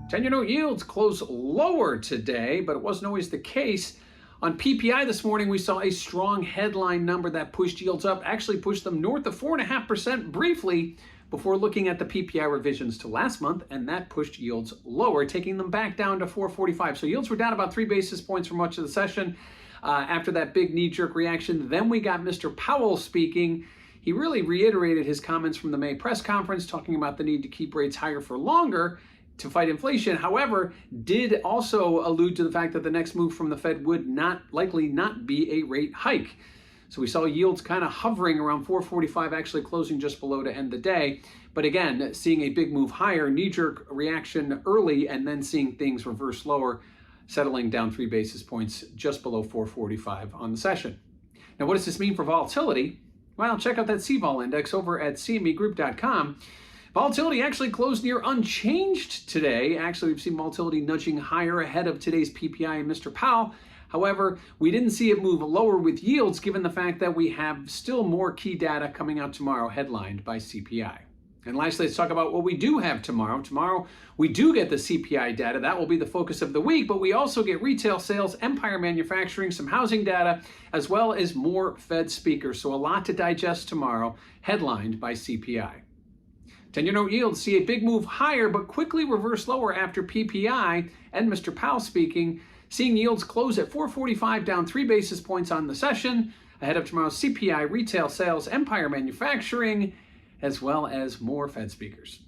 10-year note yields closed lower today, but it wasn't always the case. On PPI this morning, we saw a strong headline number that pushed yields up, actually pushed them north of 4.5% briefly before looking at the PPI revisions to last month, and that pushed yields lower, taking them back down to 4.45. So yields were down about 3 basis points for much of the session after that big knee-jerk reaction. Then we got Mr. Powell speaking. He really reiterated his comments from the May press conference, talking about the need to keep rates higher for longer to fight inflation. However, did also allude to the fact that the next move from the Fed would likely not be a rate hike. So we saw yields kind of hovering around 4.45, actually closing just below to end the day. But again, seeing a big move higher, knee-jerk reaction early, and then seeing things reverse lower, settling down 3 basis points just below 4.45 on the session. Now, what does this mean for volatility? Well, check out that CVOL index over at cmegroup.com. Volatility actually closed near unchanged today. Actually, we've seen volatility nudging higher ahead of today's PPI and Mr. Powell. However, we didn't see it move lower with yields, given the fact that we have still more key data coming out tomorrow, headlined by CPI. And lastly, let's talk about what we do have tomorrow. Tomorrow, we do get the CPI data. That will be the focus of the week, but we also get retail sales, empire manufacturing, some housing data, as well as more Fed speakers. So a lot to digest tomorrow, headlined by CPI. 10-year note yields see a big move higher, but quickly reverse lower after PPI and Mr. Powell speaking, seeing yields close at 4.45, down 3 basis points on the session, ahead of tomorrow's CPI, retail sales, empire manufacturing, as well as more Fed speakers.